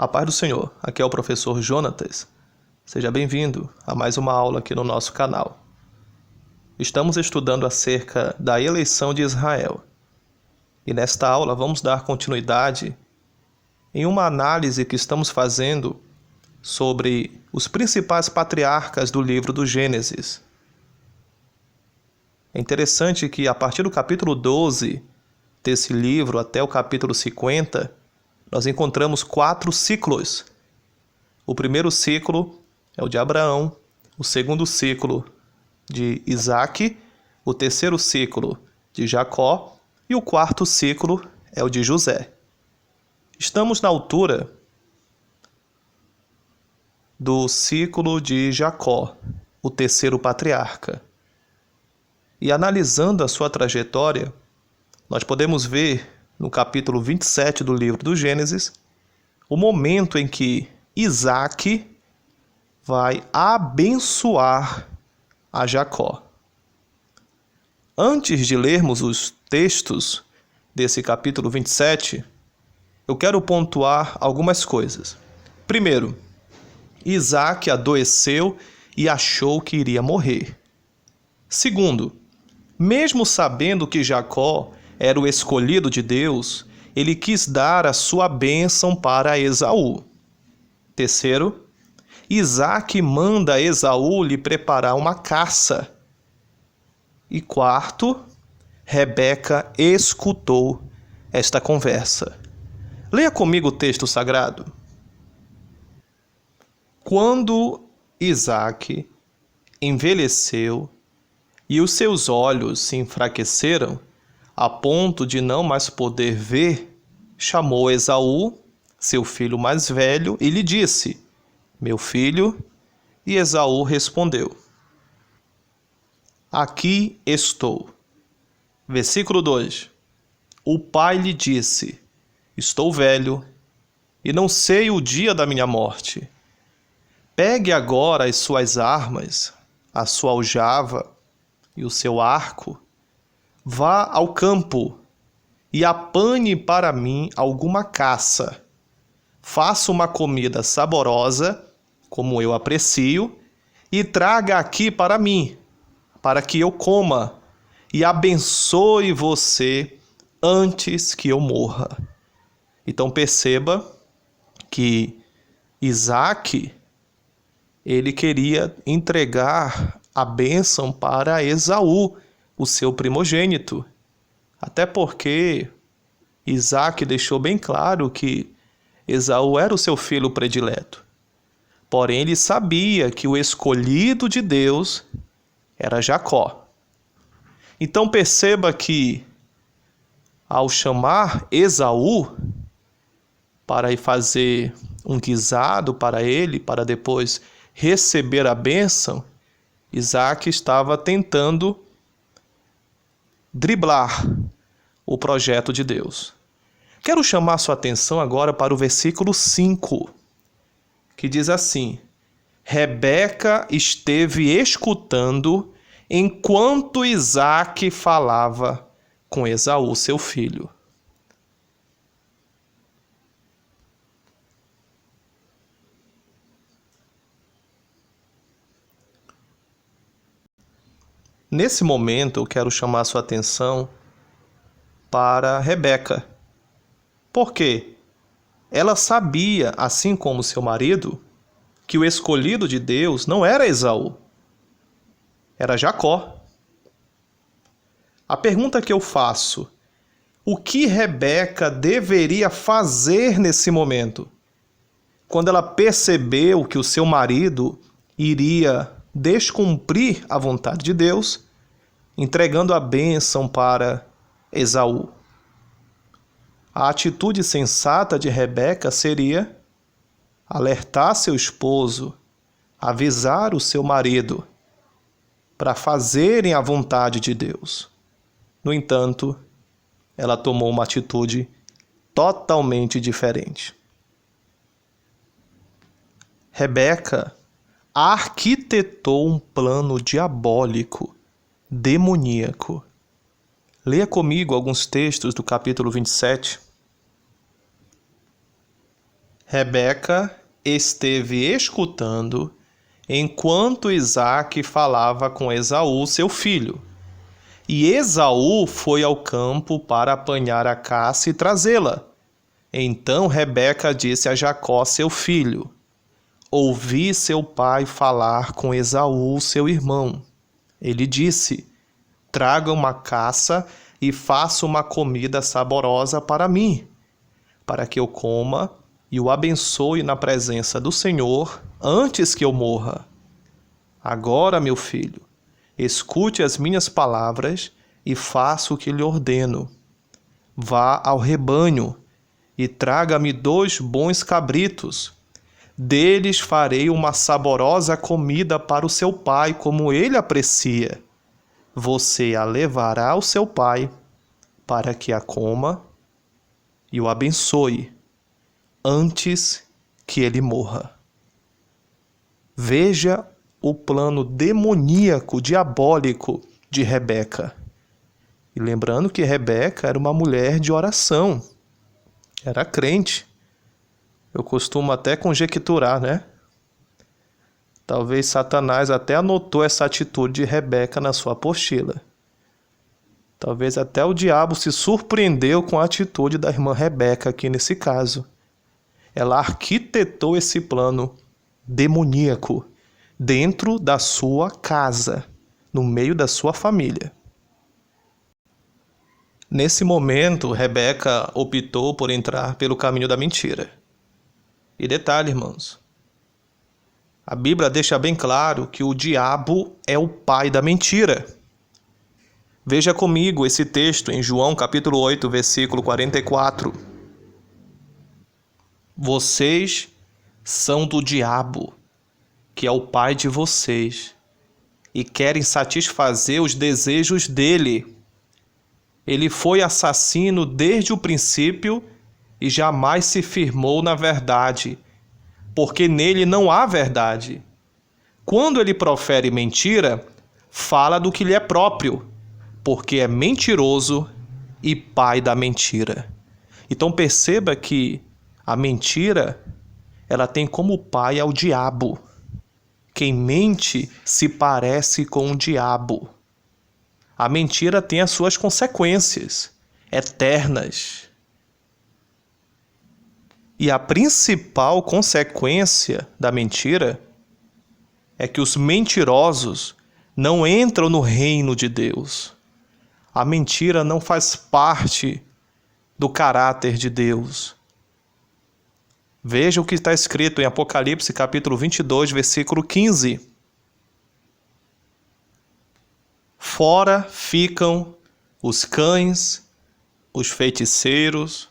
A paz do Senhor, aqui é o professor Jonatas. Seja bem-vindo a mais uma aula aqui no nosso canal. Estamos estudando acerca da eleição de Israel. E nesta aula vamos dar continuidade em uma análise que estamos fazendo sobre os principais patriarcas do livro do Gênesis. É interessante que a partir do capítulo 12 desse livro até o capítulo 50, nós encontramos 4 ciclos. O primeiro ciclo é o de Abraão, o segundo ciclo de Isaque, o terceiro ciclo de Jacó e o quarto ciclo é o de José. Estamos na altura do ciclo de Jacó, o terceiro patriarca. E analisando a sua trajetória, nós podemos ver no capítulo 27 do livro do Gênesis, o momento em que Isaque vai abençoar a Jacó. Antes de lermos os textos desse capítulo 27, eu quero pontuar algumas coisas. Primeiro, Isaque adoeceu e achou que iria morrer. Segundo, mesmo sabendo que Jacó era o escolhido de Deus, ele quis dar a sua bênção para Esaú. Terceiro, Isaque manda Esaú lhe preparar uma caça. E quarto, Rebeca escutou esta conversa. Leia comigo o texto sagrado. Quando Isaque envelheceu e os seus olhos se enfraqueceram, a ponto de não mais poder ver, chamou Esaú, seu filho mais velho, e lhe disse: "Meu filho", e Esaú respondeu: "Aqui estou." Versículo 2. O pai lhe disse: "Estou velho, e não sei o dia da minha morte. Pegue agora as suas armas, a sua aljava e o seu arco, vá ao campo e apanhe para mim alguma caça. Faça uma comida saborosa, como eu aprecio, e traga aqui para mim, para que eu coma e abençoe você antes que eu morra." Então perceba que Isaque, ele queria entregar a bênção para Esaú, o seu primogênito. Até porque Isaque deixou bem claro que Esaú era o seu filho predileto. Porém, ele sabia que o escolhido de Deus era Jacó. Então perceba que, ao chamar Esaú para ir fazer um guisado para ele, para depois receber a bênção, Isaque estava tentando driblar o projeto de Deus. Quero chamar sua atenção agora para o versículo 5, que diz assim: Rebeca esteve escutando enquanto Isaque falava com Esaú, seu filho. Nesse momento, eu quero chamar sua atenção para Rebeca. Por quê? Ela sabia, assim como seu marido, que o escolhido de Deus não era Esaú, era Jacó. A pergunta que eu faço: o que Rebeca deveria fazer nesse momento? Quando ela percebeu que o seu marido iria descumprir a vontade de Deus, entregando a bênção para Esaú. A atitude sensata de Rebeca seria alertar seu esposo, avisar o seu marido, para fazerem a vontade de Deus. No entanto, ela tomou uma atitude totalmente diferente. Rebeca arquitetou um plano diabólico, demoníaco. Leia comigo alguns textos do capítulo 27. Rebeca esteve escutando enquanto Isaque falava com Esaú, seu filho. E Esaú foi ao campo para apanhar a caça e trazê-la. Então Rebeca disse a Jacó, seu filho: ouvi seu pai falar com Esaú, seu irmão. Ele disse: traga uma caça e faça uma comida saborosa para mim, para que eu coma e o abençoe na presença do Senhor antes que eu morra. Agora, meu filho, escute as minhas palavras e faça o que lhe ordeno. Vá ao rebanho e traga-me 2 bons cabritos. Deles farei uma saborosa comida para o seu pai, como ele aprecia. Você a levará ao seu pai, para que a coma e o abençoe antes que ele morra. Veja o plano demoníaco, diabólico de Rebeca. E lembrando que Rebeca era uma mulher de oração, era crente. Eu costumo até conjecturar, né? Talvez Satanás até anotou essa atitude de Rebeca na sua apostila. Talvez até o diabo se surpreendeu com a atitude da irmã Rebeca aqui nesse caso. Ela arquitetou esse plano demoníaco dentro da sua casa, no meio da sua família. Nesse momento, Rebeca optou por entrar pelo caminho da mentira. E detalhe, irmãos, a Bíblia deixa bem claro que o diabo é o pai da mentira. Veja comigo esse texto em João capítulo 8, versículo 44. Vocês são do diabo, que é o pai de vocês, e querem satisfazer os desejos dele. Ele foi assassino desde o princípio e jamais se firmou na verdade, porque nele não há verdade. Quando ele profere mentira, fala do que lhe é próprio, porque é mentiroso e pai da mentira. Então perceba que a mentira, ela tem como pai ao diabo. Quem mente se parece com o diabo. A mentira tem as suas consequências eternas. E a principal consequência da mentira é que os mentirosos não entram no reino de Deus. A mentira não faz parte do caráter de Deus. Veja o que está escrito em Apocalipse capítulo 22, versículo 15. Fora ficam os cães, os feiticeiros,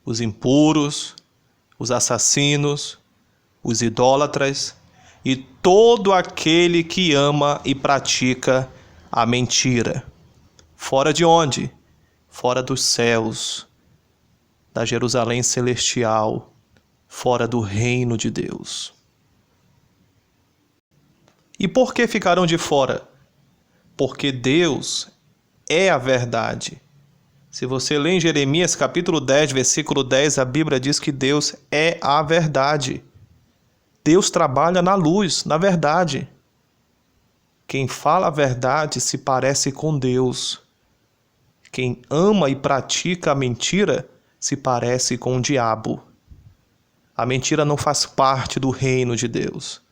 os impuros, os assassinos, os idólatras e todo aquele que ama e pratica a mentira. Fora de onde? Fora dos céus, da Jerusalém celestial, fora do reino de Deus. E por que ficaram de fora? Porque Deus é a verdade. Se você lê em Jeremias capítulo 10, versículo 10, a Bíblia diz que Deus é a verdade. Deus trabalha na luz, na verdade. Quem fala a verdade se parece com Deus. Quem ama e pratica a mentira se parece com o diabo. A mentira não faz parte do reino de Deus.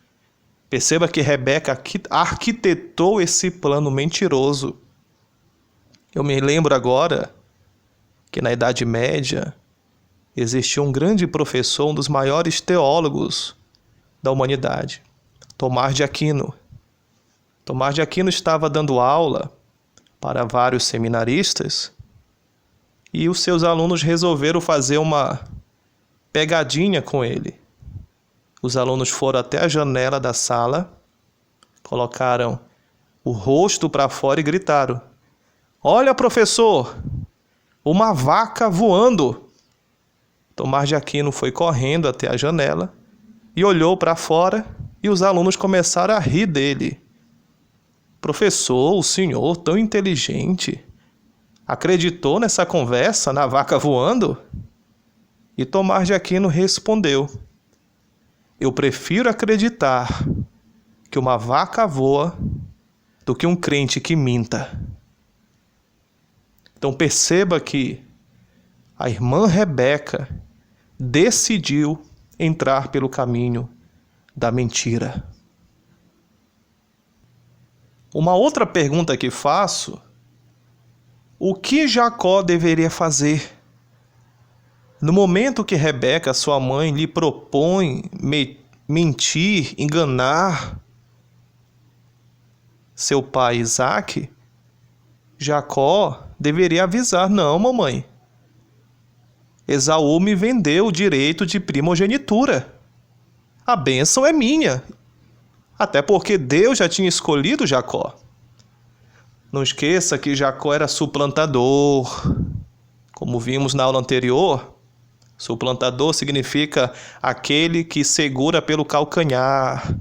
Perceba que Rebeca arquitetou esse plano mentiroso. Eu me lembro agora que na Idade Média existia um grande professor, um dos maiores teólogos da humanidade, Tomás de Aquino. Tomás de Aquino estava dando aula para vários seminaristas e os seus alunos resolveram fazer uma pegadinha com ele. Os alunos foram até a janela da sala, colocaram o rosto para fora e gritaram: "Olha, professor, uma vaca voando!" Tomás de Aquino foi correndo até a janela e olhou para fora e os alunos começaram a rir dele. "Professor, o senhor tão inteligente, acreditou nessa conversa, na vaca voando?" E Tomás de Aquino respondeu: eu prefiro acreditar que uma vaca voa do que um crente que minta. Então perceba que a irmã Rebeca decidiu entrar pelo caminho da mentira. Uma outra pergunta que faço: o que Jacó deveria fazer? No momento que Rebeca, sua mãe, lhe propõe mentir, enganar seu pai Isaque, Jacó deveria avisar: não, mamãe, Esaú me vendeu o direito de primogenitura. A bênção é minha. Até porque Deus já tinha escolhido Jacó. Não esqueça que Jacó era suplantador. Como vimos na aula anterior, suplantador significa aquele que segura pelo calcanhar,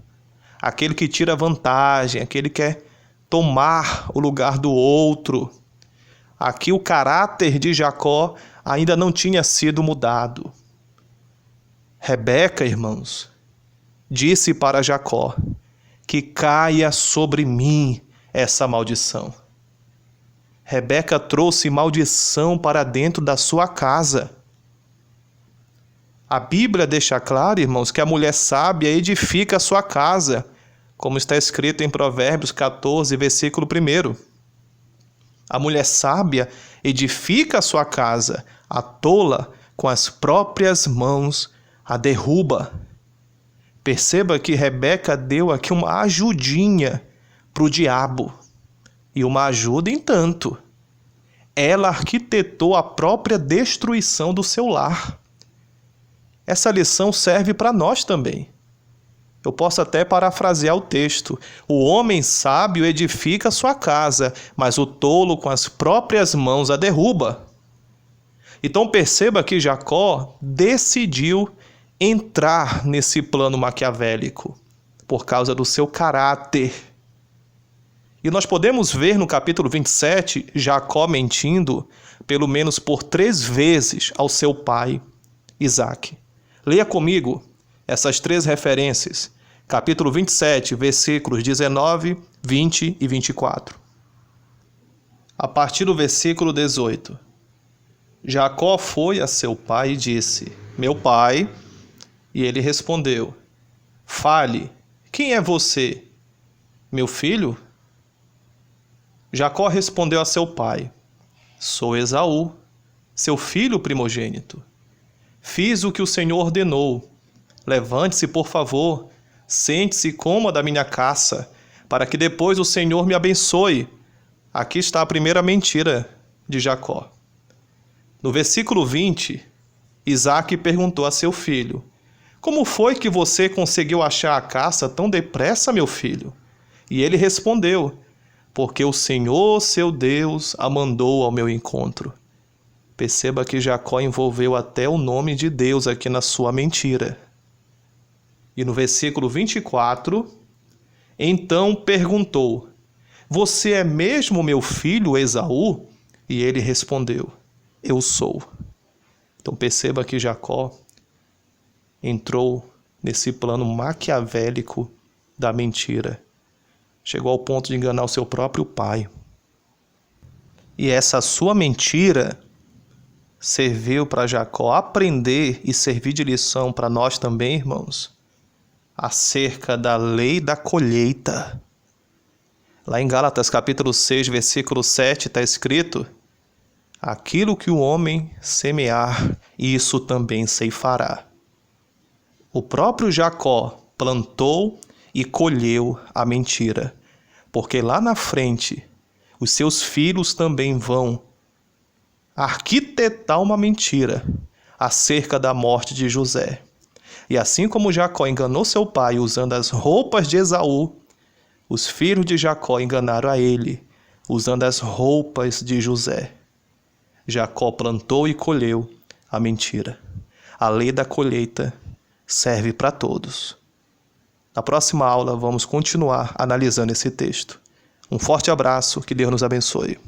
aquele que tira vantagem, aquele que quer tomar o lugar do outro. Aqui o caráter de Jacó ainda não tinha sido mudado. Rebeca, irmãos, disse para Jacó: que caia sobre mim essa maldição. Rebeca trouxe maldição para dentro da sua casa. A Bíblia deixa claro, irmãos, que a mulher sábia edifica a sua casa, como está escrito em Provérbios 14, versículo 1. A mulher sábia edifica a sua casa, a tola com as próprias mãos a derruba. Perceba que Rebeca deu aqui uma ajudinha para o diabo. E uma ajuda em tanto. Ela arquitetou a própria destruição do seu lar. Essa lição serve para nós também. Eu posso até parafrasear o texto: o homem sábio edifica sua casa, mas o tolo com as próprias mãos a derruba. Então perceba que Jacó decidiu entrar nesse plano maquiavélico por causa do seu caráter. E nós podemos ver no capítulo 27 Jacó mentindo pelo menos por 3 vezes ao seu pai Isaque. Leia comigo essas 3 referências. Capítulo 27, versículos 19, 20 e 24. A partir do versículo 18. Jacó foi a seu pai e disse: meu pai. E ele respondeu: fale, quem é você? Meu filho? Jacó respondeu a seu pai: sou Esaú, seu filho primogênito. Fiz o que o Senhor ordenou. Levante-se, por favor, sente-se e coma da minha caça, para que depois o Senhor me abençoe. Aqui está a primeira mentira de Jacó. No versículo 20, Isaque perguntou a seu filho: como foi que você conseguiu achar a caça tão depressa, meu filho? E ele respondeu: porque o Senhor, seu Deus, a mandou ao meu encontro. Perceba que Jacó envolveu até o nome de Deus aqui na sua mentira. E no versículo 24, então perguntou: você é mesmo meu filho Esaú? E ele respondeu: eu sou. Então perceba que Jacó entrou nesse plano maquiavélico da mentira. Chegou ao ponto de enganar o seu próprio pai. E essa sua mentira serviu para Jacó aprender e servir de lição para nós também, irmãos, acerca da lei da colheita. Lá em Gálatas capítulo 6, versículo 7, está escrito: aquilo que o homem semear, isso também ceifará. O próprio Jacó plantou e colheu a mentira, porque lá na frente os seus filhos também vão arquitetar uma mentira acerca da morte de José. E assim como Jacó enganou seu pai usando as roupas de Esaú, os filhos de Jacó enganaram a ele usando as roupas de José. Jacó plantou e colheu a mentira. A lei da colheita serve para todos. Na próxima aula vamos continuar analisando esse texto. Um forte abraço, que Deus nos abençoe.